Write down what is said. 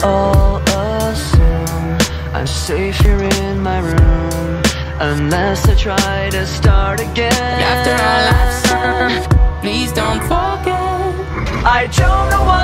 all assume I'm safe here in my room, unless I try to start again. After all I've said, please don't forget, I don't know why